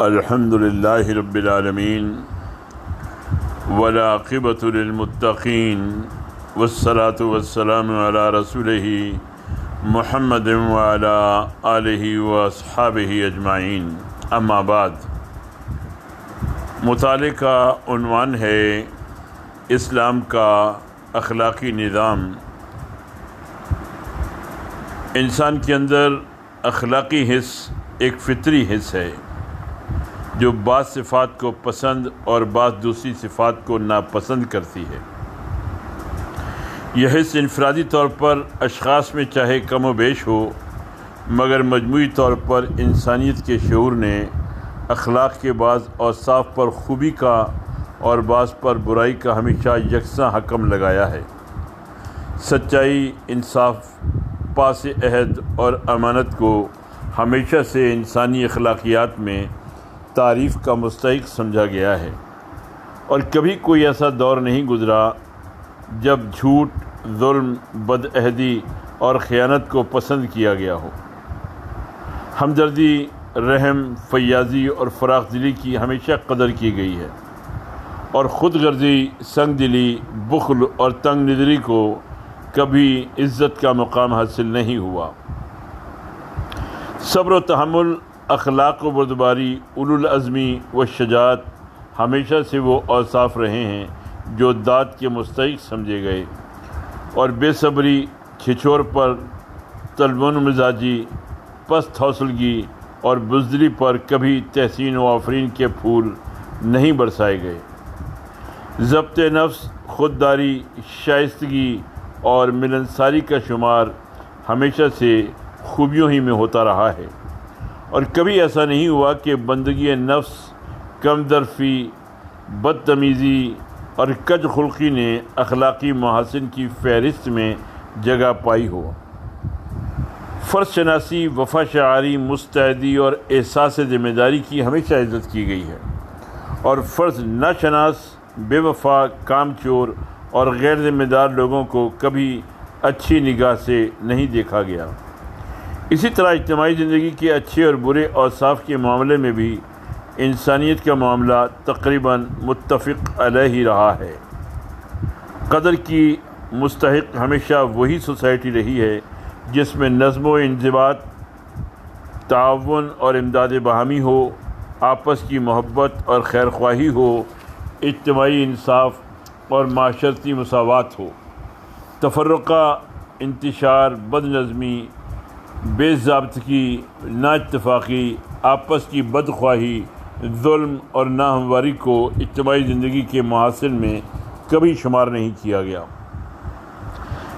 الحمد للہ رب العالمین والعاقبۃ للمتقین والصلاة والسلام علی رسولہ محمد وعلی آلہ واصحابہ اجمعین، اما بعد۔ مطالعے کا عنوان ہے اسلام کا اخلاقی نظام۔ انسان کے اندر اخلاقی حص ایک فطری حص ہے جو بعض صفات کو پسند اور بعض دوسری صفات کو ناپسند کرتی ہے۔ یہ حص انفرادی طور پر اشخاص میں چاہے کم و بیش ہو، مگر مجموعی طور پر انسانیت کے شعور نے اخلاق کے بعض اوصاف پر خوبی کا اور بعض پر برائی کا ہمیشہ یکساں حکم لگایا ہے۔ سچائی، انصاف، پاس عہد اور امانت کو ہمیشہ سے انسانی اخلاقیات میں تعریف کا مستحق سمجھا گیا ہے، اور کبھی کوئی ایسا دور نہیں گزرا جب جھوٹ، ظلم، بدعہدی اور خیانت کو پسند کیا گیا ہو۔ ہمدردی، رحم، فیاضی اور فراخ دلی کی ہمیشہ قدر کی گئی ہے، اور خود غرضی، سنگ دلی، بخل اور تنگ نظری کو کبھی عزت کا مقام حاصل نہیں ہوا۔ صبر و تحمل، اخلاق و بردباری، اولو العزمی و شجاعت ہمیشہ سے وہ اوصاف رہے ہیں جو داد کے مستحق سمجھے گئے، اور بے صبری، کھچور پر، طلبون مزاجی، پست حوصلگی اور بزدلی پر کبھی تحسین و آفرین کے پھول نہیں برسائے گئے۔ ضبط نفس، خودداری، شائستگی اور ملنساری کا شمار ہمیشہ سے خوبیوں ہی میں ہوتا رہا ہے، اور کبھی ایسا نہیں ہوا کہ بندگی نفس، کم درفی، بدتمیزی اور کج خلقی نے اخلاقی محاسن کی فہرست میں جگہ پائی ہو۔ فرض شناسی، وفا شعاری، مستعدی اور احساس ذمہ داری کی ہمیشہ عزت کی گئی ہے، اور فرض ناشناس، بے وفا، کام چور اور غیر ذمہ دار لوگوں کو کبھی اچھی نگاہ سے نہیں دیکھا گیا۔ اسی طرح اجتماعی زندگی کے اچھے اور برے اوصاف کے معاملے میں بھی انسانیت کا معاملہ تقریباً متفق علیہ ہی رہا ہے۔ قدر کی مستحق ہمیشہ وہی سوسائٹی رہی ہے جس میں نظم و انضباط، تعاون اور امداد باہمی ہو، آپس کی محبت اور خیر خواہی ہو، اجتماعی انصاف اور معاشرتی مساوات ہو۔ تفرقہ، انتشار، بد نظمی، بے ضابطگی، نااتفاقی، آپس کی بدخواہی، ظلم اور ناہمواری کو اجتماعی زندگی کے محاسن میں کبھی شمار نہیں کیا گیا۔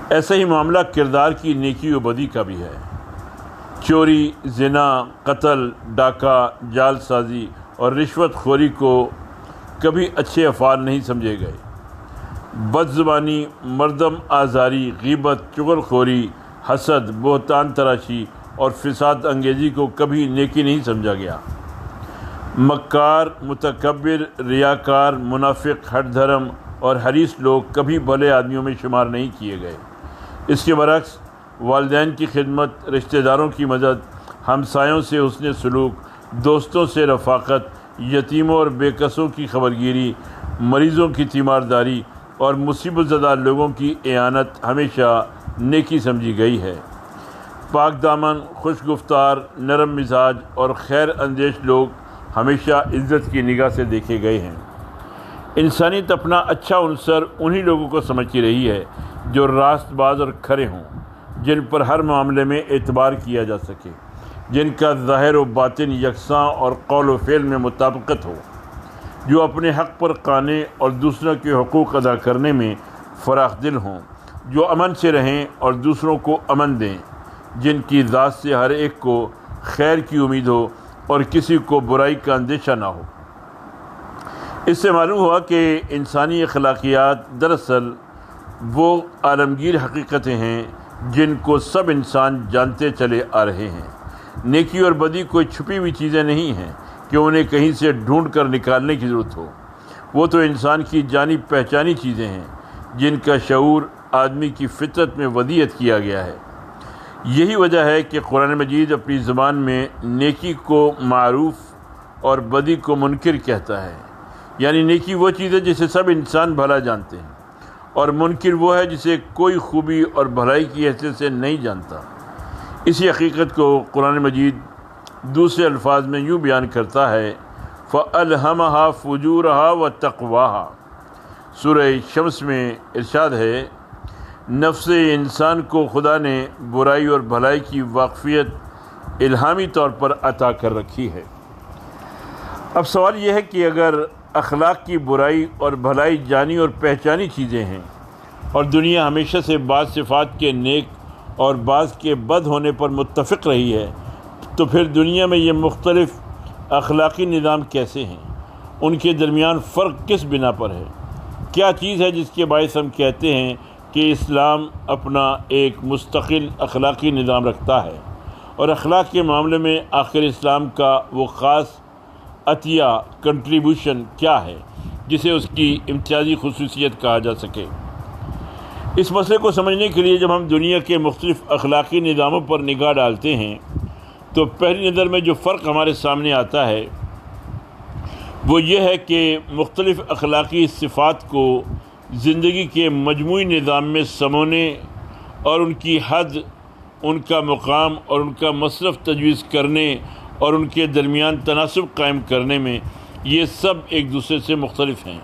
ایسا ہی معاملہ کردار کی نیکی و بدی کا بھی ہے۔ چوری، زنا، قتل، ڈاکہ، جال سازی اور رشوت خوری کو کبھی اچھے افعال نہیں سمجھے گئے۔ بد زبانی، مردم آزاری، غیبت، چغل خوری، حسد، بہتان تراشی اور فساد انگیزی کو کبھی نیکی نہیں سمجھا گیا۔ مکار، متکبر، ریاکار، منافق، ہٹ دھرم اور حریص لوگ کبھی بھلے آدمیوں میں شمار نہیں کیے گئے۔ اس کے برعکس والدین کی خدمت، رشتہ داروں کی مدد، ہمسایوں سے حسن سلوک، دوستوں سے رفاقت، یتیموں اور بے کسوں کی خبرگیری، مریضوں کی تیمارداری اور مصیبت زدہ لوگوں کی اعانت ہمیشہ نیکی سمجھی گئی ہے۔ پاک دامن، خوش گفتار، نرم مزاج اور خیر اندیش لوگ ہمیشہ عزت کی نگاہ سے دیکھے گئے ہیں۔ انسانیت اپنا اچھا عنصر انہی لوگوں کو سمجھتی رہی ہے جو راست باز اور کھرے ہوں، جن پر ہر معاملے میں اعتبار کیا جا سکے، جن کا ظاہر و باطن یکساں اور قول و فعل میں مطابقت ہو، جو اپنے حق پر قانع اور دوسروں کے حقوق ادا کرنے میں فراخ دل ہوں، جو امن سے رہیں اور دوسروں کو امن دیں، جن کی ذات سے ہر ایک کو خیر کی امید ہو اور کسی کو برائی کا اندیشہ نہ ہو۔ اس سے معلوم ہوا کہ انسانی اخلاقیات دراصل وہ عالمگیر حقیقتیں ہیں جن کو سب انسان جانتے چلے آ رہے ہیں۔ نیکی اور بدی کوئی چھپی ہوئی چیزیں نہیں ہیں کہ انہیں کہیں سے ڈھونڈ کر نکالنے کی ضرورت ہو۔ وہ تو انسان کی جانی پہچانی چیزیں ہیں جن کا شعور آدمی کی فطرت میں ودیعت کیا گیا ہے۔ یہی وجہ ہے کہ قرآن مجید اپنی زبان میں نیکی کو معروف اور بدی کو منکر کہتا ہے۔ یعنی نیکی وہ چیز ہے جسے سب انسان بھلا جانتے ہیں، اور منکر وہ ہے جسے کوئی خوبی اور بھلائی کی حیثیت سے نہیں جانتا۔ اسی حقیقت کو قرآن مجید دوسرے الفاظ میں یوں بیان کرتا ہے، فَأَلْهَمَهَا فُجُورَهَا وَتَقْوَاهَا۔ سورہ شمس میں ارشاد ہے، نفس انسان کو خدا نے برائی اور بھلائی کی واقفیت الہامی طور پر عطا کر رکھی ہے۔ اب سوال یہ ہے کہ اگر اخلاق کی برائی اور بھلائی جانی اور پہچانی چیزیں ہیں، اور دنیا ہمیشہ سے بعض صفات کے نیک اور بعض کے بد ہونے پر متفق رہی ہے، تو پھر دنیا میں یہ مختلف اخلاقی نظام کیسے ہیں؟ ان کے درمیان فرق کس بنا پر ہے؟ کیا چیز ہے جس کے باعث ہم کہتے ہیں کہ اسلام اپنا ایک مستقل اخلاقی نظام رکھتا ہے، اور اخلاق کے معاملے میں آخر اسلام کا وہ خاص عطیہ کنٹریبیوشن کیا ہے جسے اس کی امتیازی خصوصیت کہا جا سکے؟ اس مسئلے کو سمجھنے کے لیے جب ہم دنیا کے مختلف اخلاقی نظاموں پر نگاہ ڈالتے ہیں تو پہلی نظر میں جو فرق ہمارے سامنے آتا ہے وہ یہ ہے کہ مختلف اخلاقی صفات کو زندگی کے مجموعی نظام میں سمونے اور ان کی حد، ان کا مقام اور ان کا مصرف تجویز کرنے اور ان کے درمیان تناسب قائم کرنے میں یہ سب ایک دوسرے سے مختلف ہیں۔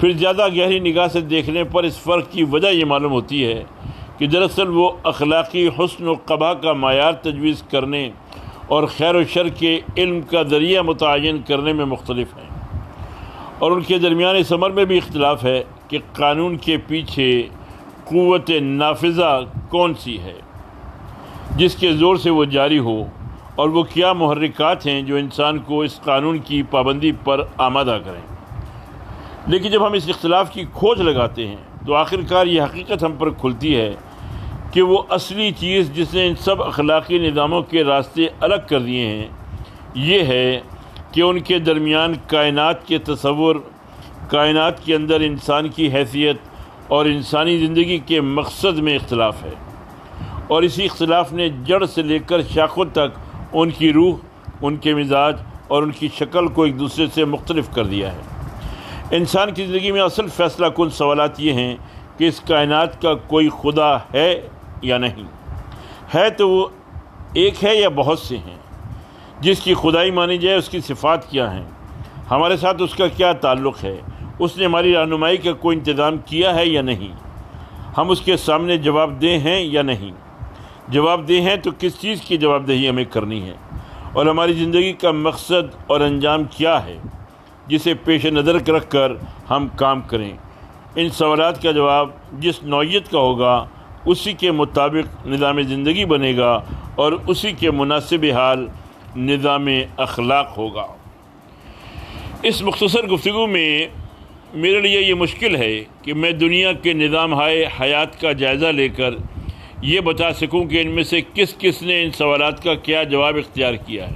پھر زیادہ گہری نگاہ سے دیکھنے پر اس فرق کی وجہ یہ معلوم ہوتی ہے کہ دراصل وہ اخلاقی حسن و قباح کا معیار تجویز کرنے اور خیر و شر کے علم کا ذریعہ متعین کرنے میں مختلف ہیں، اور ان کے درمیان اس امر میں بھی اختلاف ہے کہ قانون کے پیچھے قوت نافذہ کون سی ہے جس کے زور سے وہ جاری ہو، اور وہ کیا محرکات ہیں جو انسان کو اس قانون کی پابندی پر آمادہ کریں۔ لیکن جب ہم اس اختلاف کی کھوج لگاتے ہیں تو آخرکار یہ حقیقت ہم پر کھلتی ہے کہ وہ اصلی چیز جس نے ان سب اخلاقی نظاموں کے راستے الگ کر دیے ہیں یہ ہے کہ ان کے درمیان کائنات کے تصور، کائنات کے اندر انسان کی حیثیت اور انسانی زندگی کے مقصد میں اختلاف ہے، اور اسی اختلاف نے جڑ سے لے کر شاخوں تک ان کی روح، ان کے مزاج اور ان کی شکل کو ایک دوسرے سے مختلف کر دیا ہے۔ انسان کی زندگی میں اصل فیصلہ کن سوالات یہ ہیں کہ اس کائنات کا کوئی خدا ہے یا نہیں ہے، تو وہ ایک ہے یا بہت سے ہیں؟ جس کی خدائی مانی جائے اس کی صفات کیا ہیں؟ ہمارے ساتھ اس کا کیا تعلق ہے؟ اس نے ہماری رہنمائی کا کوئی انتظام کیا ہے یا نہیں؟ ہم اس کے سامنے جواب دہ ہیں یا نہیں؟ جواب دہ ہیں تو کس چیز کی جواب دہی ہمیں کرنی ہے، اور ہماری زندگی کا مقصد اور انجام کیا ہے جسے پیش نظر رکھ کر ہم کام کریں؟ ان سوالات کا جواب جس نوعیت کا ہوگا اسی کے مطابق نظام زندگی بنے گا، اور اسی کے مناسب حال نظام اخلاق ہوگا۔ اس مختصر گفتگو میں میرے لیے یہ مشکل ہے کہ میں دنیا کے نظام حیات کا جائزہ لے کر یہ بتا سکوں کہ ان میں سے کس کس نے ان سوالات کا کیا جواب اختیار کیا ہے،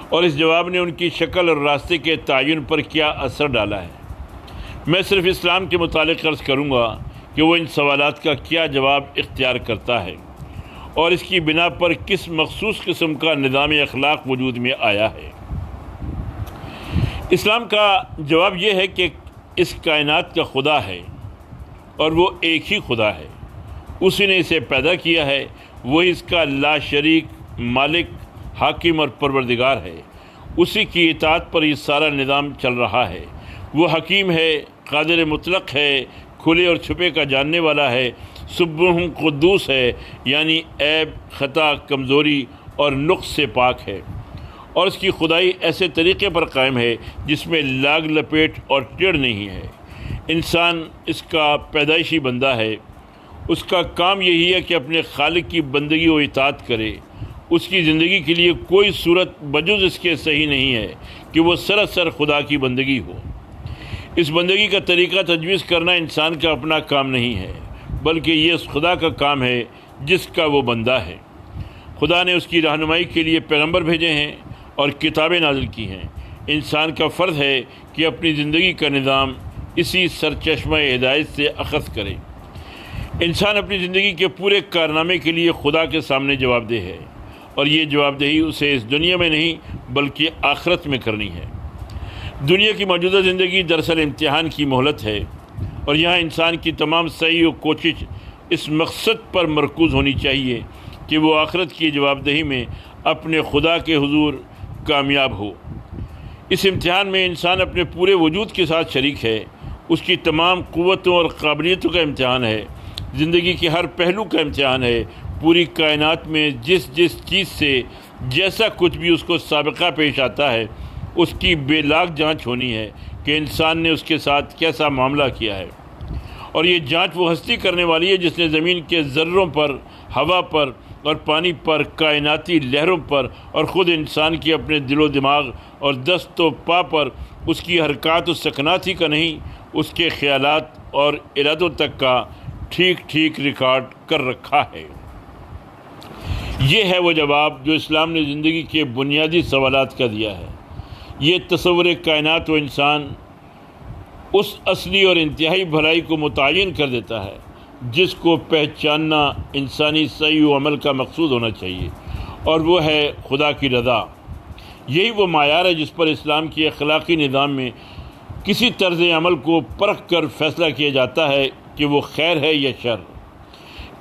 اور اس جواب نے ان کی شکل اور راستے کے تعین پر کیا اثر ڈالا ہے۔ میں صرف اسلام کے متعلق عرض کروں گا کہ وہ ان سوالات کا کیا جواب اختیار کرتا ہے، اور اس کی بنا پر کس مخصوص قسم کا نظام اخلاق وجود میں آیا ہے۔ اسلام کا جواب یہ ہے کہ اس کائنات کا خدا ہے، اور وہ ایک ہی خدا ہے، اسی نے اسے پیدا کیا ہے، وہی اس کا لا شریک مالک، حاکم اور پروردگار ہے، اسی کی اطاعت پر یہ سارا نظام چل رہا ہے۔ وہ حکیم ہے، قادر مطلق ہے، کھلے اور چھپے کا جاننے والا ہے، سبح قدوس ہے، یعنی عیب، خطا، کمزوری اور نقص سے پاک ہے، اور اس کی خدائی ایسے طریقے پر قائم ہے جس میں لاگ لپیٹ اور ٹیڑھ نہیں ہے۔ انسان اس کا پیدائشی بندہ ہے، اس کا کام یہی ہے کہ اپنے خالق کی بندگی و اطاعت کرے۔ اس کی زندگی کے لیے کوئی صورت بجز اس کے صحیح نہیں ہے کہ وہ سراسر خدا کی بندگی ہو۔ اس بندگی کا طریقہ تجویز کرنا انسان کا اپنا کام نہیں ہے، بلکہ یہ اس خدا کا کام ہے جس کا وہ بندہ ہے۔ خدا نے اس کی رہنمائی کے لیے پیغمبر بھیجے ہیں اور کتابیں نازل کی ہیں۔ انسان کا فرض ہے کہ اپنی زندگی کا نظام اسی سرچشمہ ہدایت سے اخذ کرے۔ انسان اپنی زندگی کے پورے کارنامے کے لیے خدا کے سامنے جواب دہ ہے، اور یہ جواب دہی اسے اس دنیا میں نہیں بلکہ آخرت میں کرنی ہے۔ دنیا کی موجودہ زندگی دراصل امتحان کی مہلت ہے، اور یہاں انسان کی تمام سعی و کوشش اس مقصد پر مرکوز ہونی چاہیے کہ وہ آخرت کی جواب دہی میں اپنے خدا کے حضور کامیاب ہو۔ اس امتحان میں انسان اپنے پورے وجود کے ساتھ شریک ہے، اس کی تمام قوتوں اور قابلیتوں کا امتحان ہے، زندگی کے ہر پہلو کا امتحان ہے۔ پوری کائنات میں جس چیز سے جیسا کچھ بھی اس کو سابقہ پیش آتا ہے، اس کی بے لاگ جانچ ہونی ہے کہ انسان نے اس کے ساتھ کیسا معاملہ کیا ہے۔ اور یہ جانچ وہ ہستی کرنے والی ہے جس نے زمین کے ذروں پر، ہوا پر اور پانی پر، کائناتی لہروں پر اور خود انسان کی اپنے دل و دماغ اور دست و پا پر اس کی حرکات و سکنات ہی کا نہیں، اس کے خیالات اور ارادوں تک کا ٹھیک ریکارڈ کر رکھا ہے۔ یہ ہے وہ جواب جو اسلام نے زندگی کے بنیادی سوالات کا دیا ہے۔ یہ تصور کائنات و انسان اس اصلی اور انتہائی بھلائی کو متعین کر دیتا ہے جس کو پہچاننا انسانی سعی و عمل کا مقصود ہونا چاہیے، اور وہ ہے خدا کی رضا۔ یہی وہ معیار ہے جس پر اسلام کے اخلاقی نظام میں کسی طرز عمل کو پرکھ کر فیصلہ کیا جاتا ہے کہ وہ خیر ہے یا شر۔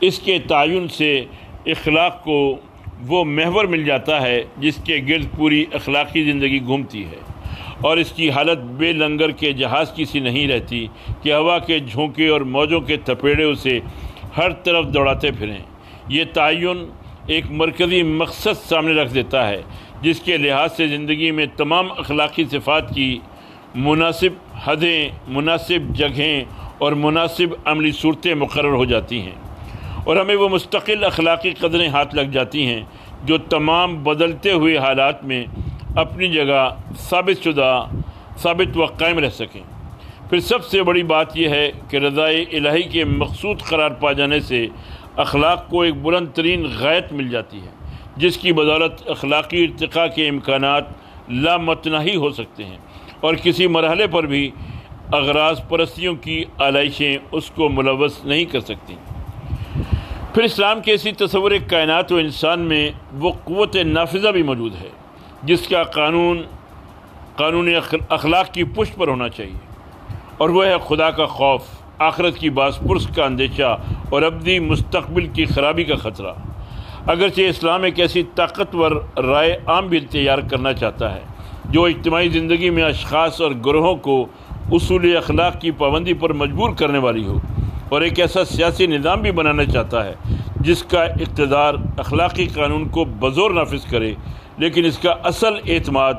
اس کے تعین سے اخلاق کو وہ محور مل جاتا ہے جس کے گرد پوری اخلاقی زندگی گھومتی ہے، اور اس کی حالت بے لنگر کے جہاز کی سی نہیں رہتی کہ ہوا کے جھونکے اور موجوں کے تھپیڑے اسے ہر طرف دوڑاتے پھریں۔ یہ تعین ایک مرکزی مقصد سامنے رکھ دیتا ہے جس کے لحاظ سے زندگی میں تمام اخلاقی صفات کی مناسب حدیں، مناسب جگہیں اور مناسب عملی صورتیں مقرر ہو جاتی ہیں، اور ہمیں وہ مستقل اخلاقی قدریں ہاتھ لگ جاتی ہیں جو تمام بدلتے ہوئے حالات میں اپنی جگہ ثابت و قائم رہ سکیں۔ پھر سب سے بڑی بات یہ ہے کہ رضائے الہی کے مقصود قرار پا جانے سے اخلاق کو ایک بلند ترین غایت مل جاتی ہے جس کی بدولت اخلاقی ارتقاء کے امکانات لامتناہی ہو سکتے ہیں، اور کسی مرحلے پر بھی اغراض پرستیوں کی آلائشیں اس کو ملوث نہیں کر سکتی۔ پھر اسلام کے اسی تصور کائنات و انسان میں وہ قوت نافذہ بھی موجود ہے جس کا قانون اخلاق کی پشت پر ہونا چاہیے، اور وہ ہے خدا کا خوف، آخرت کی باز پرس کا اندیشہ اور ابدی مستقبل کی خرابی کا خطرہ۔ اگرچہ اسلام ایک ایسی طاقتور رائے عام بھی تیار کرنا چاہتا ہے جو اجتماعی زندگی میں اشخاص اور گروہوں کو اصول اخلاق کی پابندی پر مجبور کرنے والی ہو، اور ایک ایسا سیاسی نظام بھی بنانا چاہتا ہے جس کا اقتدار اخلاقی قانون کو بزور نافذ کرے، لیکن اس کا اصل اعتماد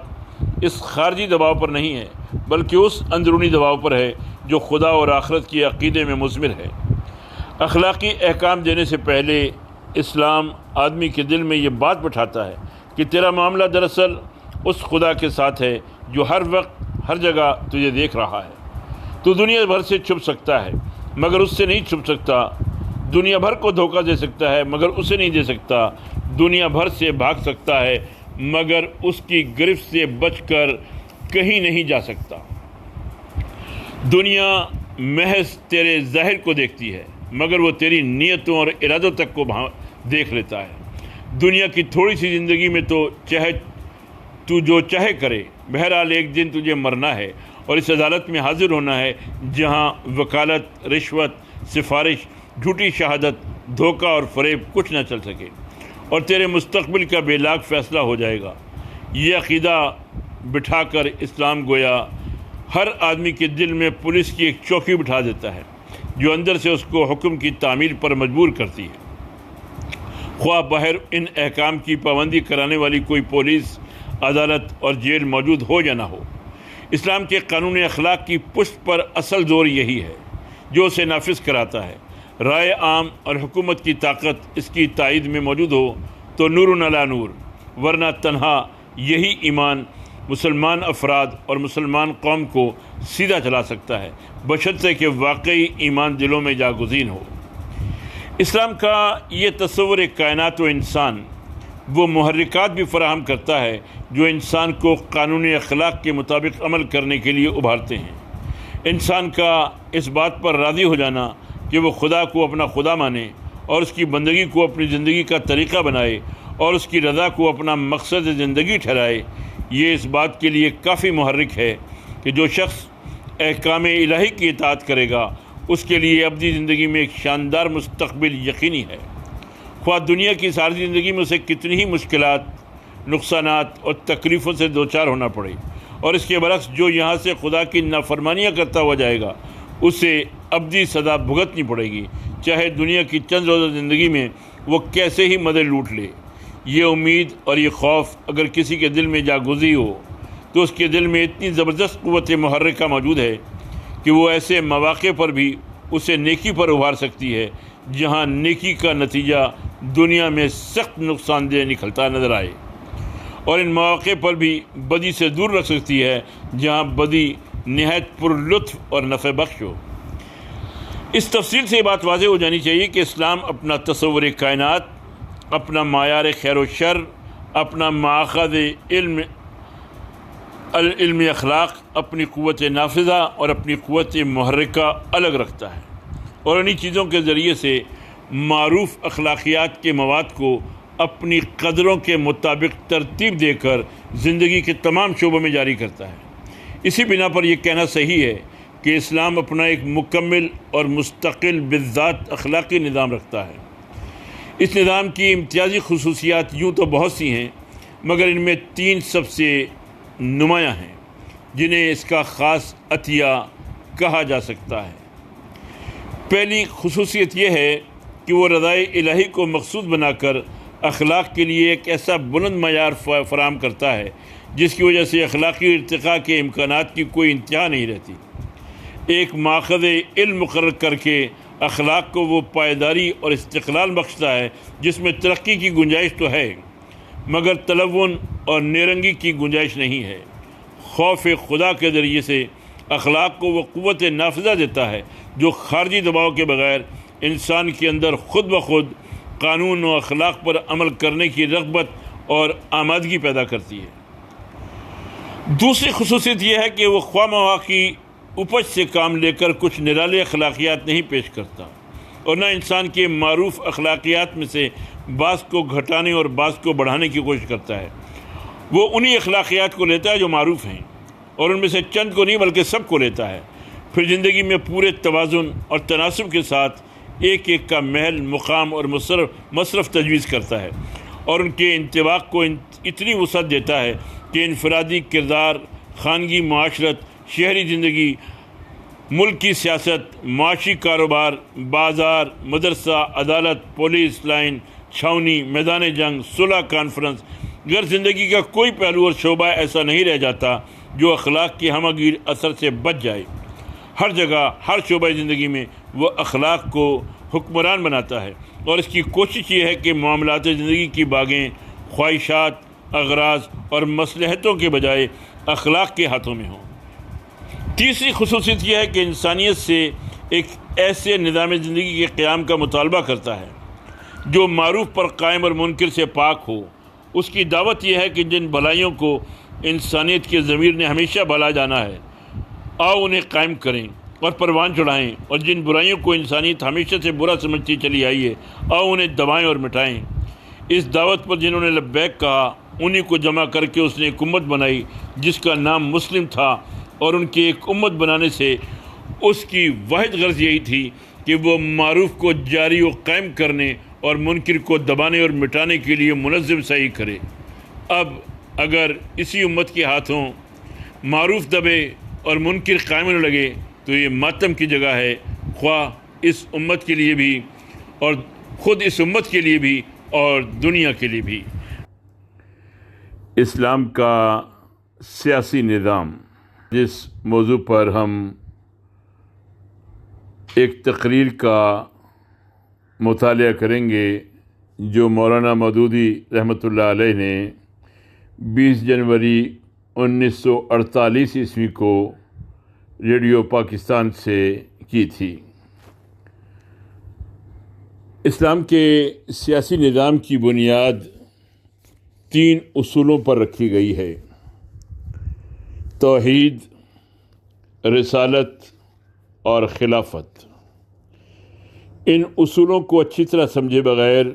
اس خارجی دباؤ پر نہیں ہے بلکہ اس اندرونی دباؤ پر ہے جو خدا اور آخرت کی عقیدے میں مضمر ہے۔ اخلاقی احکام دینے سے پہلے اسلام آدمی کے دل میں یہ بات بٹھاتا ہے کہ تیرا معاملہ دراصل اس خدا کے ساتھ ہے جو ہر وقت ہر جگہ تجھے دیکھ رہا ہے۔ تو دنیا بھر سے چھپ سکتا ہے مگر اس سے نہیں چھپ سکتا، دنیا بھر کو دھوکہ دے سکتا ہے مگر اسے نہیں دے سکتا، دنیا بھر سے بھاگ سکتا ہے مگر اس کی گرفت سے بچ کر کہیں نہیں جا سکتا۔ دنیا محض تیرے ظاہر کو دیکھتی ہے مگر وہ تیری نیتوں اور ارادوں تک کو دیکھ لیتا ہے۔ دنیا کی تھوڑی سی زندگی میں تو جو چاہے کرے، بہرحال ایک دن تجھے مرنا ہے اور اس عدالت میں حاضر ہونا ہے جہاں وکالت، رشوت، سفارش، جھوٹی شہادت، دھوکہ اور فریب کچھ نہ چل سکے، اور تیرے مستقبل کا بے لاگ فیصلہ ہو جائے گا۔ یہ عقیدہ بٹھا کر اسلام گویا ہر آدمی کے دل میں پولیس کی ایک چوکی بٹھا دیتا ہے جو اندر سے اس کو حکم کی تعمیل پر مجبور کرتی ہے، خواہ باہر ان احکام کی پابندی کرانے والی کوئی پولیس، عدالت اور جیل موجود ہو یا نہ ہو۔ اسلام کے قانون اخلاق کی پشت پر اصل زور یہی ہے جو اسے نافذ کراتا ہے۔ رائے عام اور حکومت کی طاقت اس کی تائید میں موجود ہو تو نور علی نور، ورنہ تنہا یہی ایمان مسلمان افراد اور مسلمان قوم کو سیدھا چلا سکتا ہے، بشرطے کہ واقعی ایمان دلوں میں جاگزین ہو۔ اسلام کا یہ تصور کائنات و انسان وہ محرکات بھی فراہم کرتا ہے جو انسان کو قانون اخلاق کے مطابق عمل کرنے کے لیے ابھارتے ہیں۔ انسان کا اس بات پر راضی ہو جانا کہ وہ خدا کو اپنا خدا مانے اور اس کی بندگی کو اپنی زندگی کا طریقہ بنائے اور اس کی رضا کو اپنا مقصد زندگی ٹھہرائے، یہ اس بات کے لیے کافی محرک ہے کہ جو شخص احکام الہی کی اطاعت کرے گا اس کے لیے ابدی زندگی میں ایک شاندار مستقبل یقینی ہے، خواہ دنیا کی ساری زندگی میں اسے کتنی ہی مشکلات، نقصانات اور تکلیفوں سے دوچار ہونا پڑے، اور اس کے برعکس جو یہاں سے خدا کی نافرمانیاں کرتا ہوا جائے گا اسے ابدی سزا بھگتنی پڑے گی، چاہے دنیا کی چند روزہ زندگی میں وہ کیسے ہی مزے لوٹ لے۔ یہ امید اور یہ خوف اگر کسی کے دل میں جاگزی ہو تو اس کے دل میں اتنی زبردست قوت محرکہ موجود ہے کہ وہ ایسے مواقع پر بھی اسے نیکی پر ابھار سکتی ہے جہاں نیکی کا نتیجہ دنیا میں سخت نقصان دہ نکلتا نظر آئے، اور ان مواقع پر بھی بدی سے دور رکھ سکتی ہے جہاں بدی نہایت پر لطف اور نفع بخش ہو۔ اس تفصیل سے یہ بات واضح ہو جانی چاہیے کہ اسلام اپنا تصور کائنات، اپنا معیار خیر و شر، اپنا ماخذ علم اخلاق، اپنی قوت نافذہ اور اپنی قوت محرکہ الگ رکھتا ہے، اور انہی چیزوں کے ذریعے سے معروف اخلاقیات کے مواد کو اپنی قدروں کے مطابق ترتیب دے کر زندگی کے تمام شعبوں میں جاری کرتا ہے۔ اسی بنا پر یہ کہنا صحیح ہے کہ اسلام اپنا ایک مکمل اور مستقل بالذات اخلاقی نظام رکھتا ہے۔ اس نظام کی امتیازی خصوصیات یوں تو بہت سی ہیں، مگر ان میں 3 سب سے نمایاں ہیں جنہیں اس کا خاص عطیہ کہا جا سکتا ہے۔ پہلی خصوصیت یہ ہے کہ وہ رضائے الہی کو مقصود بنا کر اخلاق کے لیے ایک ایسا بلند معیار فراہم کرتا ہے جس کی وجہ سے اخلاقی ارتقاء کے امکانات کی کوئی انتہا نہیں رہتی۔ ایک ماخذ علم مقرر کر کے اخلاق کو وہ پائیداری اور استقلال بخشتا ہے جس میں ترقی کی گنجائش تو ہے مگر تلون اور نیرنگی کی گنجائش نہیں ہے۔ خوف خدا کے ذریعے سے اخلاق کو وہ قوت نافذہ دیتا ہے جو خارجی دباؤ کے بغیر انسان کے اندر خود بخود قانون و اخلاق پر عمل کرنے کی رغبت اور آمادگی پیدا کرتی ہے۔ دوسری خصوصیت یہ ہے کہ وہ خواہ مواقع کی اپج سے کام لے کر کچھ نرالے اخلاقیات نہیں پیش کرتا، اور نہ انسان کے معروف اخلاقیات میں سے بعض کو گھٹانے اور بعض کو بڑھانے کی کوشش کرتا ہے۔ وہ انہی اخلاقیات کو لیتا ہے جو معروف ہیں، اور ان میں سے چند کو نہیں بلکہ سب کو لیتا ہے، پھر زندگی میں پورے توازن اور تناسب کے ساتھ ایک ایک کا محل، مقام اور مصرف تجویز کرتا ہے، اور ان کے انطباق کو اتنی وسعت دیتا ہے کہ انفرادی کردار، خانگی معاشرت، شہری زندگی، ملک کی سیاست، معاشی کاروبار، بازار، مدرسہ، عدالت، پولیس لائن، چھاونی، میدان جنگ، صلح کانفرنس، گر زندگی کا کوئی پہلو اور شعبہ ایسا نہیں رہ جاتا جو اخلاق کے ہمہ گیر اثر سے بچ جائے۔ ہر جگہ، ہر شعبہ زندگی میں وہ اخلاق کو حکمران بناتا ہے، اور اس کی کوشش یہ ہے کہ معاملات زندگی کی باغیں خواہشات، اغراض اور مصلحتوں کے بجائے اخلاق کے ہاتھوں میں ہوں۔ تیسری خصوصیت یہ ہے کہ انسانیت سے ایک ایسے نظام زندگی کے قیام کا مطالبہ کرتا ہے جو معروف پر قائم اور منکر سے پاک ہو۔ اس کی دعوت یہ ہے کہ جن بھلائیوں کو انسانیت کے ضمیر نے ہمیشہ بھلا جانا ہے، آؤ انہیں قائم کریں اور پروان چڑھائیں، اور جن برائیوں کو انسانیت ہمیشہ سے برا سمجھتی چلی آئی ہے، آؤ انہیں دبائیں اور مٹائیں۔ اس دعوت پر جنہوں نے لبیک کہا انہی کو جمع کر کے اس نے ایک امت بنائی جس کا نام مسلم تھا، اور ان کی ایک امت بنانے سے اس کی واحد غرض یہی تھی کہ وہ معروف کو جاری و قائم کرنے اور منکر کو دبانے اور مٹانے کے لیے منظم سعی کرے۔ اب اگر اسی امت کے ہاتھوں معروف دبے اور منکر قائم ہونے لگے تو یہ ماتم کی جگہ ہے، خواہ اس امت کے لیے بھی اور خود اس امت کے لیے بھی اور دنیا کے لیے بھی۔ اسلام کا سیاسی نظام، جس موضوع پر ہم ایک تقریر کا مطالعہ کریں گے جو مولانا مودودی رحمۃ اللہ علیہ نے 20 جنوری 1948 عیسوی کو ریڈیو پاکستان سے کی تھی۔ اسلام کے سیاسی نظام کی بنیاد 3 اصولوں پر رکھی گئی ہے: توحید، رسالت اور خلافت۔ ان اصولوں کو اچھی طرح سمجھے بغیر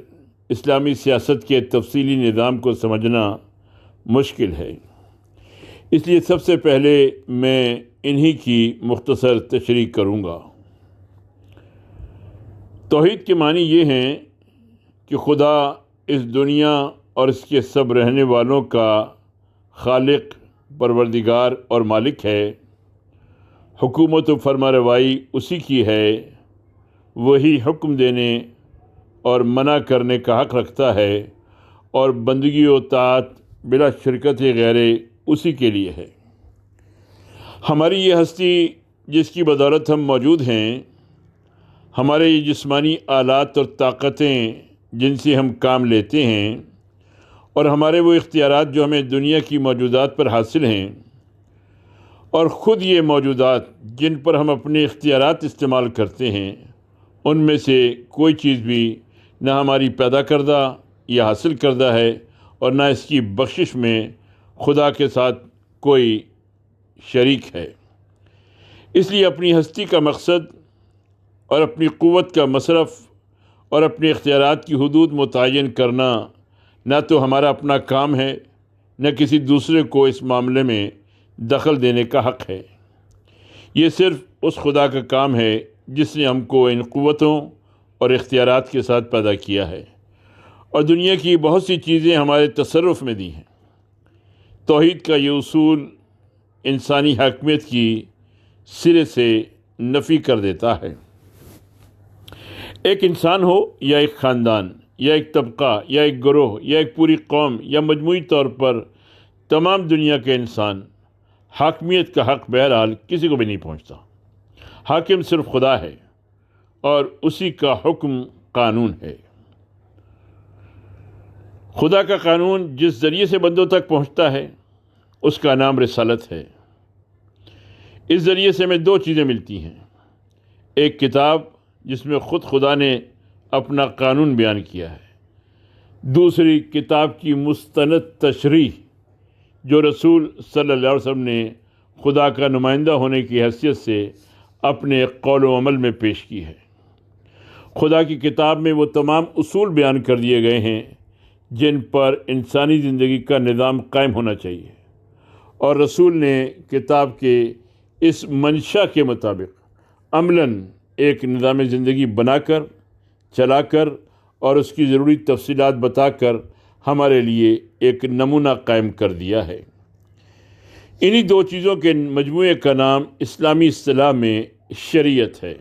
اسلامی سیاست کے تفصیلی نظام کو سمجھنا مشکل ہے۔ اس لیے سب سے پہلے میں انہی کی مختصر تشریح کروں گا۔ توحید کے معنی یہ ہیں کہ خدا اس دنیا اور اس کے سب رہنے والوں کا خالق، پروردگار اور مالک ہے۔ حکومت و فرما روائی اسی کی ہے، وہی حکم دینے اور منع کرنے کا حق رکھتا ہے، اور بندگی و طاعت بلا شرکت غیر اسی کے لیے ہے۔ ہماری یہ ہستی جس کی بدولت ہم موجود ہیں، ہمارے یہ جسمانی آلات اور طاقتیں جن سے ہم کام لیتے ہیں، اور ہمارے وہ اختیارات جو ہمیں دنیا کی موجودات پر حاصل ہیں، اور خود یہ موجودات جن پر ہم اپنے اختیارات استعمال کرتے ہیں، ان میں سے کوئی چیز بھی نہ ہماری پیدا کردہ یا حاصل کردہ ہے، اور نہ اس کی بخشش میں خدا کے ساتھ کوئی شریک ہے۔ اس لیے اپنی ہستی کا مقصد اور اپنی قوت کا مصرف اور اپنے اختیارات کی حدود متعین کرنا نہ تو ہمارا اپنا کام ہے، نہ کسی دوسرے کو اس معاملے میں دخل دینے کا حق ہے۔ یہ صرف اس خدا کا کام ہے جس نے ہم کو ان قوتوں اور اختیارات کے ساتھ پیدا کیا ہے، اور دنیا کی بہت سی چیزیں ہمارے تصرف میں دی ہیں۔ توحید کا یہ اصول انسانی حاکمیت کی سرے سے نفی کر دیتا ہے۔ ایک انسان ہو یا ایک خاندان یا ایک طبقہ یا ایک گروہ یا ایک پوری قوم یا مجموعی طور پر تمام دنیا کے انسان، حاکمیت کا حق بہرحال کسی کو بھی نہیں پہنچتا۔ حاکم صرف خدا ہے، اور اسی کا حکم قانون ہے۔ خدا کا قانون جس ذریعے سے بندوں تک پہنچتا ہے اس کا نام رسالت ہے۔ اس ذریعے سے ہمیں دو چیزیں ملتی ہیں: ایک کتاب جس میں خود خدا نے اپنا قانون بیان کیا ہے، دوسری کتاب کی مستند تشریح جو رسول صلی اللہ علیہ وسلم نے خدا کا نمائندہ ہونے کی حیثیت سے اپنے قول و عمل میں پیش کی ہے۔ خدا کی کتاب میں وہ تمام اصول بیان کر دیے گئے ہیں جن پر انسانی زندگی کا نظام قائم ہونا چاہیے، اور رسول نے کتاب کے اس منشا کے مطابق عملاً ایک نظام زندگی بنا کر، چلا کر اور اس کی ضروری تفصیلات بتا کر ہمارے لیے ایک نمونہ قائم کر دیا ہے۔ انہی دو چیزوں کے مجموعے کا نام اسلامی اصطلاح میں شریعت ہے،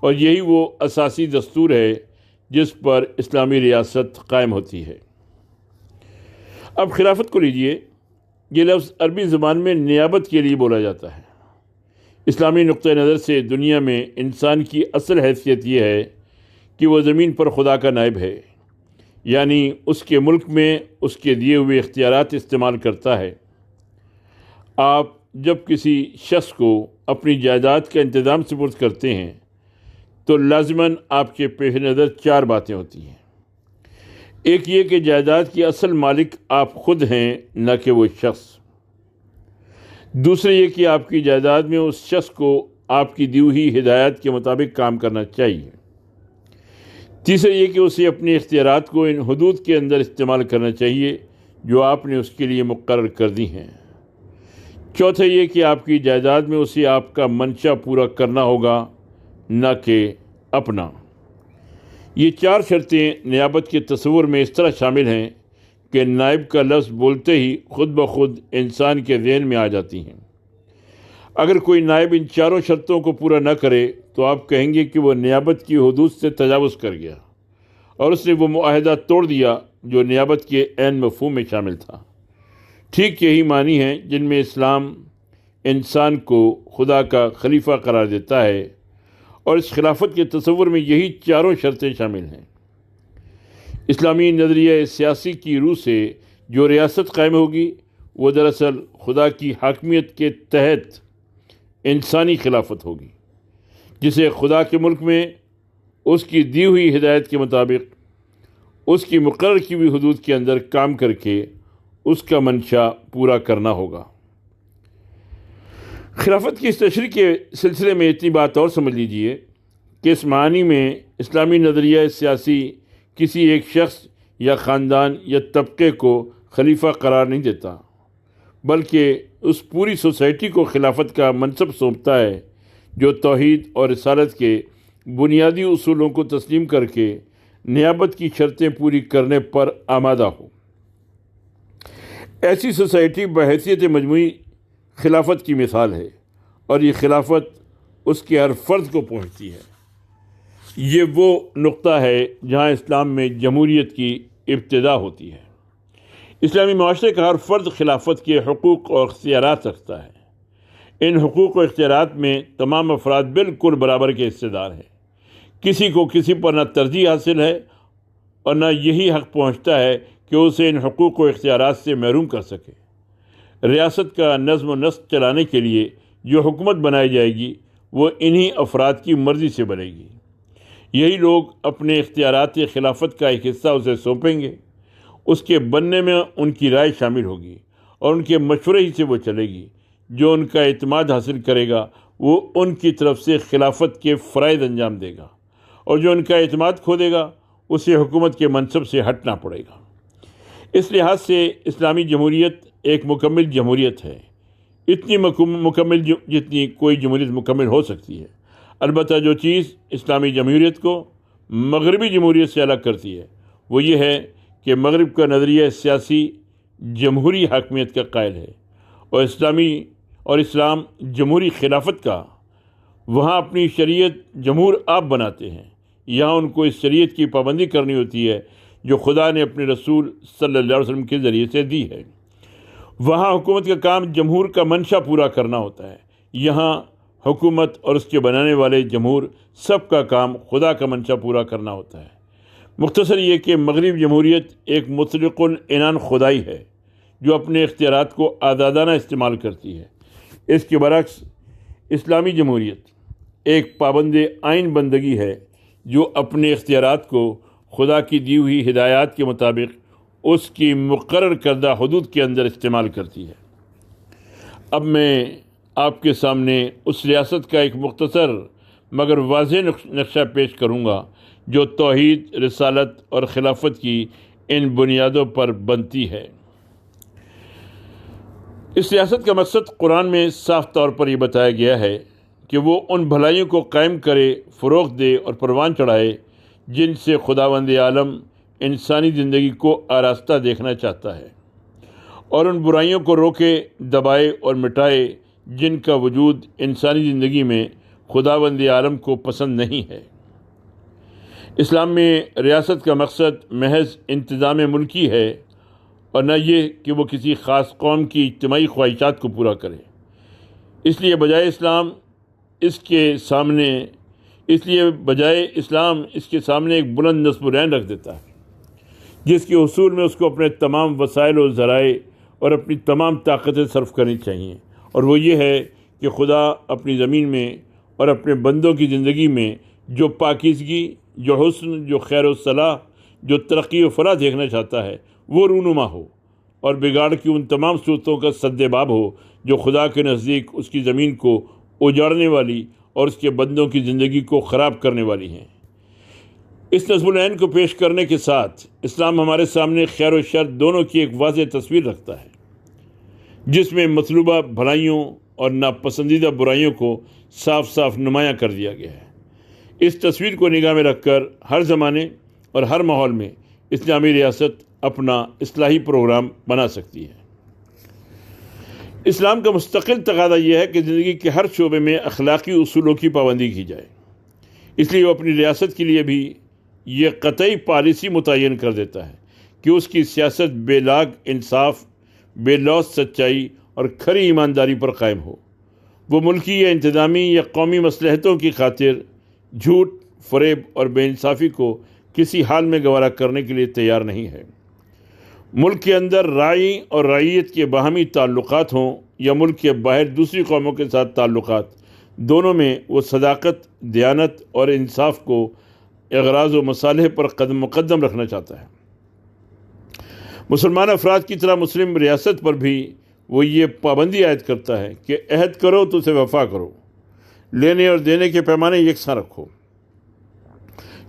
اور یہی وہ اساسی دستور ہے جس پر اسلامی ریاست قائم ہوتی ہے۔ اب خلافت کو لیجئے۔ یہ لفظ عربی زبان میں نیابت کے لیے بولا جاتا ہے۔ اسلامی نقطہ نظر سے دنیا میں انسان کی اصل حیثیت یہ ہے کہ وہ زمین پر خدا کا نائب ہے، یعنی اس کے ملک میں اس کے دیے ہوئے اختیارات استعمال کرتا ہے۔ آپ جب کسی شخص کو اپنی جائیداد کا انتظام سپرد کرتے ہیں تو لازماً آپ کے پیش نظر چار باتیں ہوتی ہیں۔ ایک یہ کہ جائیداد کی اصل مالک آپ خود ہیں، نہ کہ وہ شخص۔ دوسرے یہ کہ آپ کی جائیداد میں اس شخص کو آپ کی دی ہوئی ہدایات کے مطابق کام کرنا چاہیے۔ تیسرے یہ کہ اسے اپنے اختیارات کو ان حدود کے اندر استعمال کرنا چاہیے جو آپ نے اس کے لیے مقرر کر دی ہیں۔ چوتھا یہ کہ آپ کی جائیداد میں اسے آپ کا منشا پورا کرنا ہوگا، نہ کہ اپنا۔ یہ چار شرطیں نیابت کے تصور میں اس طرح شامل ہیں کہ نائب کا لفظ بولتے ہی خود بخود انسان کے ذہن میں آ جاتی ہیں۔ اگر کوئی نائب ان چاروں شرطوں کو پورا نہ کرے تو آپ کہیں گے کہ وہ نیابت کی حدود سے تجاوز کر گیا، اور اس نے وہ معاہدہ توڑ دیا جو نیابت کے عین مفہوم میں شامل تھا۔ ٹھیک یہی معنی ہیں جن میں اسلام انسان کو خدا کا خلیفہ قرار دیتا ہے، اور اس خلافت کے تصور میں یہی چاروں شرطیں شامل ہیں۔ اسلامی نظریہ سیاسی کی روح سے جو ریاست قائم ہوگی وہ دراصل خدا کی حاکمیت کے تحت انسانی خلافت ہوگی، جسے خدا کے ملک میں اس کی دی ہوئی ہدایت کے مطابق اس کی مقرر کی ہوئی حدود کے اندر کام کر کے اس کا منشا پورا کرنا ہوگا۔ خلافت کی اس تشریح کے سلسلے میں اتنی بات اور سمجھ لیجئے کہ اس معنی میں اسلامی نظریہ سیاسی کسی ایک شخص یا خاندان یا طبقے کو خلیفہ قرار نہیں دیتا، بلکہ اس پوری سوسائٹی کو خلافت کا منصب سونپتا ہے جو توحید اور رسالت کے بنیادی اصولوں کو تسلیم کر کے نیابت کی شرطیں پوری کرنے پر آمادہ ہو۔ ایسی سوسائٹی بحیثیت مجموعی خلافت کی مثال ہے، اور یہ خلافت اس کے ہر فرد کو پہنچتی ہے۔ یہ وہ نقطہ ہے جہاں اسلام میں جمہوریت کی ابتدا ہوتی ہے۔ اسلامی معاشرے کا ہر فرد خلافت کے حقوق اور اختیارات رکھتا ہے۔ ان حقوق و اختیارات میں تمام افراد بالکل برابر کے حصے دار ہیں۔ کسی کو کسی پر نہ ترجیح حاصل ہے اور نہ یہی حق پہنچتا ہے کہ اسے ان حقوق و اختیارات سے محروم کر سکے۔ ریاست کا نظم و نسق چلانے کے لیے جو حکومت بنائی جائے گی وہ انہی افراد کی مرضی سے بنے گی۔ یہی لوگ اپنے اختیارات خلافت کا ایک حصہ اسے سونپیں گے۔ اس کے بننے میں ان کی رائے شامل ہوگی اور ان کے مشورے ہی سے وہ چلے گی۔ جو ان کا اعتماد حاصل کرے گا وہ ان کی طرف سے خلافت کے فرائض انجام دے گا، اور جو ان کا اعتماد کھو دے گا اسے حکومت کے منصب سے ہٹنا پڑے گا۔ اس لحاظ سے اسلامی جمہوریت ایک مکمل جمہوریت ہے، اتنی مکمل جتنی کوئی جمہوریت مکمل ہو سکتی ہے۔ البتہ جو چیز اسلامی جمہوریت کو مغربی جمہوریت سے الگ کرتی ہے وہ یہ ہے کہ مغرب کا نظریہ سیاسی جمہوری حاکمیت کا قائل ہے، اور اسلام جمہوری خلافت کا۔ وہاں اپنی شریعت جمہور آپ بناتے ہیں، یہاں ان کو اس شریعت کی پابندی کرنی ہوتی ہے جو خدا نے اپنے رسول صلی اللہ علیہ وسلم کے ذریعے سے دی ہے۔ وہاں حکومت کا کام جمہور کا منشا پورا کرنا ہوتا ہے، یہاں حکومت اور اس کے بنانے والے جمہور سب کا کام خدا کا منشا پورا کرنا ہوتا ہے۔ مختصر یہ کہ مغرب جمہوریت ایک مطلق العنان خدائی ہے جو اپنے اختیارات کو آزادانہ استعمال کرتی ہے۔ اس کے برعکس اسلامی جمہوریت ایک پابند آئین بندگی ہے جو اپنے اختیارات کو خدا کی دی ہوئی ہدایات کے مطابق اس کی مقرر کردہ حدود کے اندر استعمال کرتی ہے۔ اب میں آپ کے سامنے اس ریاست کا ایک مختصر مگر واضح نقشہ پیش کروں گا جو توحید، رسالت اور خلافت کی ان بنیادوں پر بنتی ہے۔ اس ریاست کا مقصد قرآن میں صاف طور پر یہ بتایا گیا ہے کہ وہ ان بھلائیوں کو قائم کرے، فروغ دے اور پروان چڑھائے جن سے خداوند عالم انسانی زندگی کو آراستہ دیکھنا چاہتا ہے، اور ان برائیوں کو روکے، دبائے اور مٹائے جن کا وجود انسانی زندگی میں خداوند عالم کو پسند نہیں ہے۔ اسلام میں ریاست کا مقصد محض انتظام ملکی ہے اور نہ یہ کہ وہ کسی خاص قوم کی اجتماعی خواہشات کو پورا کرے۔ اس لیے بجائے اسلام اس کے سامنے ایک بلند نصب العین رکھ دیتا ہے جس کے حصول میں اس کو اپنے تمام وسائل و ذرائع اور اپنی تمام طاقتیں صرف کرنی چاہیے، اور وہ یہ ہے کہ خدا اپنی زمین میں اور اپنے بندوں کی زندگی میں جو پاکیزگی، جو حسن، جو خیر و صلاح، جو ترقی و فلاح دیکھنا چاہتا ہے وہ رونما ہو، اور بگاڑ کی ان تمام صورتوں کا سد باب ہو جو خدا کے نزدیک اس کی زمین کو اجاڑنے والی اور اس کے بندوں کی زندگی کو خراب کرنے والی ہیں۔ اس نصب العین کو پیش کرنے کے ساتھ اسلام ہمارے سامنے خیر و شر دونوں کی ایک واضح تصویر رکھتا ہے جس میں مطلوبہ بھلائیوں اور ناپسندیدہ برائیوں کو صاف صاف نمایاں کر دیا گیا ہے۔ اس تصویر کو نگاہ میں رکھ کر ہر زمانے اور ہر ماحول میں اسلامی ریاست اپنا اصلاحی پروگرام بنا سکتی ہے۔ اسلام کا مستقل تقاضا یہ ہے کہ زندگی کے ہر شعبے میں اخلاقی اصولوں کی پابندی کی جائے۔ اس لیے وہ اپنی ریاست کے لیے بھی یہ قطعی پالیسی متعین کر دیتا ہے کہ اس کی سیاست بے لاگ انصاف، بے لوث سچائی اور کھری ایمانداری پر قائم ہو۔ وہ ملکی یا انتظامی یا قومی مصلحتوں کی خاطر جھوٹ، فریب اور بے انصافی کو کسی حال میں گوارا کرنے کے لیے تیار نہیں ہے۔ ملک کے اندر راعی اور رعیت کے باہمی تعلقات ہوں یا ملک کے باہر دوسری قوموں کے ساتھ تعلقات، دونوں میں وہ صداقت، دیانت اور انصاف کو اغراض و مصالح پر مقدم رکھنا چاہتا ہے۔ مسلمان افراد کی طرح مسلم ریاست پر بھی وہ یہ پابندی عائد کرتا ہے کہ عہد کرو تو اسے وفا کرو، لینے اور دینے کے پیمانے یکساں رکھو،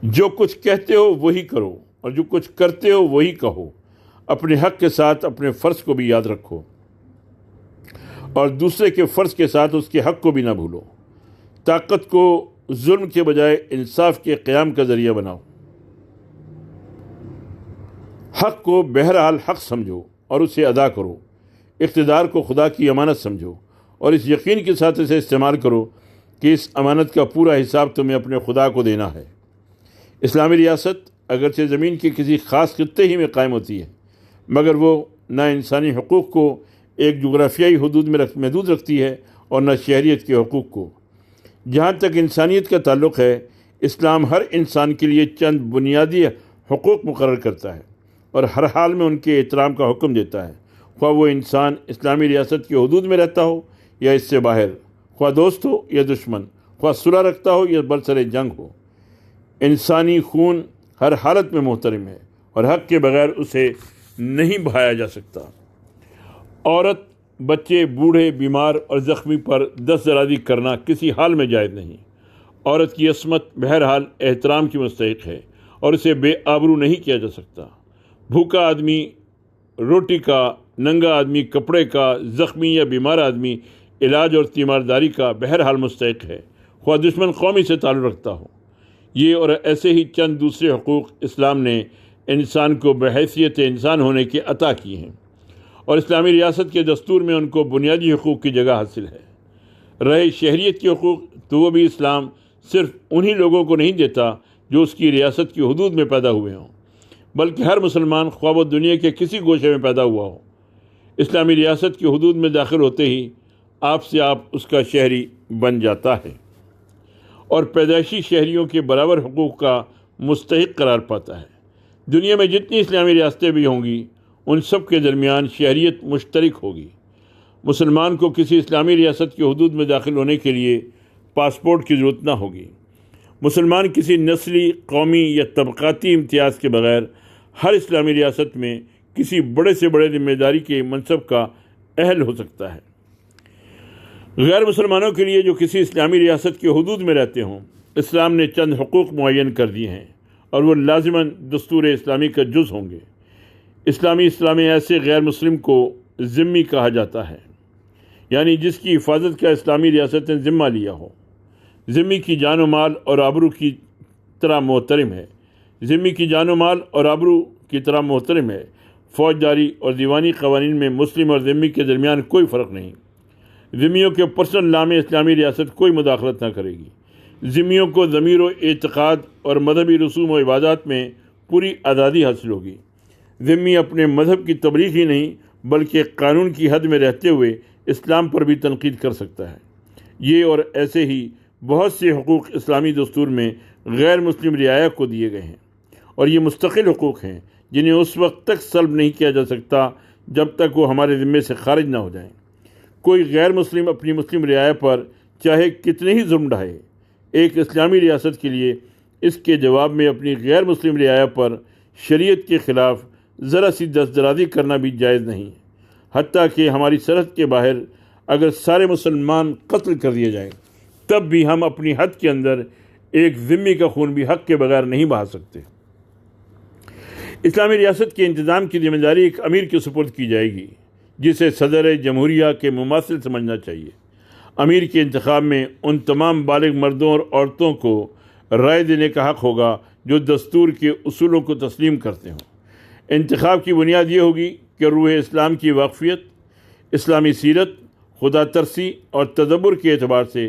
جو کچھ کہتے ہو وہی کرو اور جو کچھ کرتے ہو وہی کہو، اپنے حق کے ساتھ اپنے فرض کو بھی یاد رکھو۔ اور دوسرے کے فرض کے ساتھ اس کے حق کو بھی نہ بھولو۔ طاقت کو ظلم کے بجائے انصاف کے قیام کا ذریعہ بناؤ۔ حق کو بہرحال حق سمجھو اور اسے ادا کرو۔ اقتدار کو خدا کی امانت سمجھو اور اس یقین کے ساتھ اسے استعمال کرو کہ اس امانت کا پورا حساب تمہیں اپنے خدا کو دینا ہے۔ اسلامی ریاست اگرچہ زمین کے کسی خاص خطے ہی میں قائم ہوتی ہے، مگر وہ نہ انسانی حقوق کو ایک جغرافیائی حدود میں محدود رکھتی ہے اور نہ شہریت کے حقوق کو۔ جہاں تک انسانیت کا تعلق ہے، اسلام ہر انسان کے لیے چند بنیادی حقوق مقرر کرتا ہے اور ہر حال میں ان کے احترام کا حکم دیتا ہے، خواہ وہ انسان اسلامی ریاست کے حدود میں رہتا ہو یا اس سے باہر، خواہ دوست ہو یا دشمن، خواہ صلح رکھتا ہو یا برسر جنگ ہو۔ انسانی خون ہر حالت میں محترم ہے اور حق کے بغیر اسے نہیں بہایا جا سکتا۔ عورت، بچے، بوڑھے، بیمار اور زخمی پر دست درازی کرنا کسی حال میں جائز نہیں۔ عورت کی عصمت بہرحال احترام کی مستحق ہے اور اسے بے آبرو نہیں کیا جا سکتا۔ بھوکا آدمی روٹی کا، ننگا آدمی کپڑے کا، زخمی یا بیمار آدمی علاج اور تیمارداری کا بہرحال مستحق ہے، خواہ دشمن قومی سے تعلق رکھتا ہو۔ یہ اور ایسے ہی چند دوسرے حقوق اسلام نے انسان کو بحیثیت انسان ہونے کے عطا کیے ہیں، اور اسلامی ریاست کے دستور میں ان کو بنیادی حقوق کی جگہ حاصل ہے۔ رہے شہریت کے حقوق، تو وہ بھی اسلام صرف انہی لوگوں کو نہیں دیتا جو اس کی ریاست کی حدود میں پیدا ہوئے ہوں، بلکہ ہر مسلمان، خواہ وہ دنیا کے کسی گوشے میں پیدا ہوا ہو، اسلامی ریاست کی حدود میں داخل ہوتے ہی آپ سے آپ اس کا شہری بن جاتا ہے اور پیدائشی شہریوں کے برابر حقوق کا مستحق قرار پاتا ہے۔ دنیا میں جتنی اسلامی ریاستیں بھی ہوں گی، ان سب کے درمیان شہریت مشترک ہوگی۔ مسلمان کو کسی اسلامی ریاست کی حدود میں داخل ہونے کے لیے پاسپورٹ کی ضرورت نہ ہوگی۔ مسلمان کسی نسلی، قومی یا طبقاتی امتیاز کے بغیر ہر اسلامی ریاست میں کسی بڑے سے بڑے ذمہ داری کے منصب کا اہل ہو سکتا ہے۔ غیر مسلمانوں کے لیے جو کسی اسلامی ریاست کی حدود میں رہتے ہوں، اسلام نے چند حقوق معین کر دیے ہیں اور وہ لازماً دستور اسلامی کا جز ہوں گے۔ اسلام ایسے غیر مسلم کو ذمی کہا جاتا ہے، یعنی جس کی حفاظت کا اسلامی ریاست نے ذمہ لیا ہو۔ ذمی کی جان و مال اور آبرو کی طرح محترم ہے۔ ذمی کی جان و مال اور آبرو کی طرح محترم ہے۔ فوجداری اور دیوانی قوانین میں مسلم اور ذمی کے درمیان کوئی فرق نہیں۔ ذمیوں کے پرسنل لا میں اسلامی ریاست کوئی مداخلت نہ کرے گی۔ ذمیوں کو ضمیر و اعتقاد اور مذہبی رسوم و عبادات میں پوری آزادی حاصل ہوگی۔ ذمی اپنے مذہب کی تبلیغ ہی نہیں بلکہ قانون کی حد میں رہتے ہوئے اسلام پر بھی تنقید کر سکتا ہے۔ یہ اور ایسے ہی بہت سے حقوق اسلامی دستور میں غیر مسلم رعایا کو دیے گئے ہیں، اور یہ مستقل حقوق ہیں جنہیں اس وقت تک سلب نہیں کیا جا سکتا جب تک وہ ہمارے ذمے سے خارج نہ ہو جائیں۔ کوئی غیر مسلم اپنی مسلم رعایا پر چاہے کتنے ہی ظلم ڈھائے، ایک اسلامی ریاست کے لیے اس کے جواب میں اپنی غیر مسلم رعایا پر شریعت کے خلاف ذرا سی دست درازی کرنا بھی جائز نہیں، حتیٰ کہ ہماری سرحد کے باہر اگر سارے مسلمان قتل کر دیے جائیں تب بھی ہم اپنی حد کے اندر ایک ذمی کا خون بھی حق کے بغیر نہیں بہا سکتے۔ اسلامی ریاست کے انتظام کی ذمہ داری ایک امیر کے سپرد کی جائے گی، جسے صدر جمہوریہ کے مماثل سمجھنا چاہیے۔ امیر کے انتخاب میں ان تمام بالغ مردوں اور عورتوں کو رائے دینے کا حق ہوگا جو دستور کے اصولوں کو تسلیم کرتے ہوں۔ انتخاب کی بنیاد یہ ہوگی کہ روح اسلام کی واقفیت، اسلامی سیرت، خدا ترسی اور تدبر کے اعتبار سے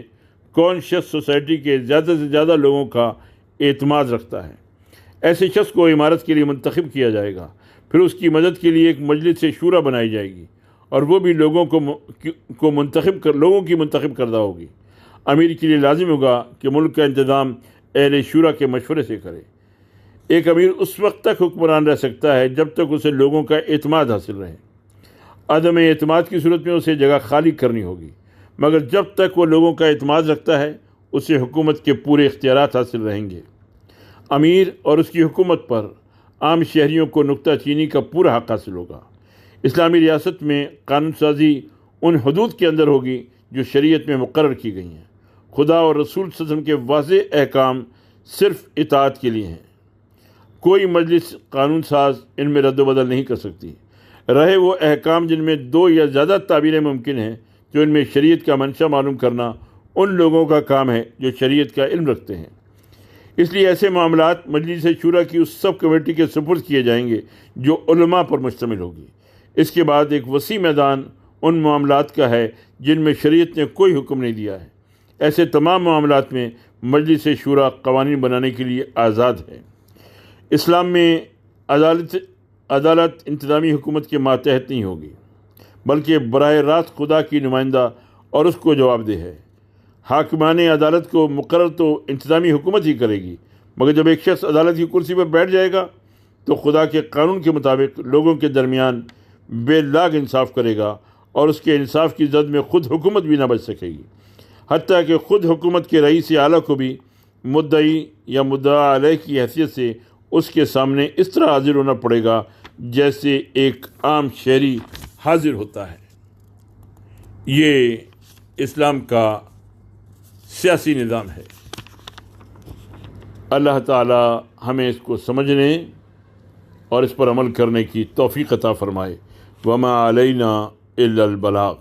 کون شخص سوسائٹی کے زیادہ سے زیادہ لوگوں کا اعتماد رکھتا ہے۔ ایسے شخص کو عمارت کے لیے منتخب کیا جائے گا، پھر اس کی مدد کے لیے ایک مجلس شورا بنائی جائے گی اور وہ بھی لوگوں کی منتخب کردہ ہوگی۔ امیر کے لیے لازم ہوگا کہ ملک کا انتظام اہل شورا کے مشورے سے کرے۔ ایک امیر اس وقت تک حکمران رہ سکتا ہے جب تک اسے لوگوں کا اعتماد حاصل رہے۔ عدم اعتماد کی صورت میں اسے جگہ خالی کرنی ہوگی، مگر جب تک وہ لوگوں کا اعتماد رکھتا ہے اسے حکومت کے پورے اختیارات حاصل رہیں گے۔ امیر اور اس کی حکومت پر عام شہریوں کو نکتہ چینی کا پورا حق حاصل ہوگا۔ اسلامی ریاست میں قانون سازی ان حدود کے اندر ہوگی جو شریعت میں مقرر کی گئی ہیں۔ خدا اور رسول صلی اللہ علیہ وسلم کے واضح احکام صرف اطاعت کے لیے ہیں۔ کوئی مجلس قانون ساز ان میں رد و بدل نہیں کر سکتی، رہے وہ احکام جن میں دو یا زیادہ تعبیریں ممکن ہیں، تو ان میں شریعت کا منشا معلوم کرنا ان لوگوں کا کام ہے جو شریعت کا علم رکھتے ہیں۔ اس لیے ایسے معاملات مجلس شورا کی اس سب کمیٹی کے سپرد کیے جائیں گے جو علماء پر مشتمل ہوگی۔ اس کے بعد ایک وسیع میدان ان معاملات کا ہے جن میں شریعت نے کوئی حکم نہیں دیا ہے۔ ایسے تمام معاملات میں مجلس شورا قوانین بنانے کے لیے آزاد ہے۔ اسلام میں عدالت انتظامی حکومت کے ماتحت نہیں ہوگی، بلکہ براہ راست خدا کی نمائندہ اور اس کو جواب دہ ہے۔ حاکمان عدالت کو مقرر تو انتظامی حکومت ہی کرے گی، مگر جب ایک شخص عدالت کی کرسی پر بیٹھ جائے گا تو خدا کے قانون کے مطابق لوگوں کے درمیان بے لاگ انصاف کرے گا، اور اس کے انصاف کی زد میں خود حکومت بھی نہ بچ سکے گی، حتیٰ کہ خود حکومت کے رئیس اعلیٰ کو بھی مدعی یا مدعا علیہ کی حیثیت سے اس کے سامنے اس طرح حاضر ہونا پڑے گا جیسے ایک عام شہری حاضر ہوتا ہے۔ یہ اسلام کا سیاسی نظام ہے۔ اللہ تعالی ہمیں اس کو سمجھنے اور اس پر عمل کرنے کی توفیق عطا فرمائے۔ وما علینا الا البلاغ۔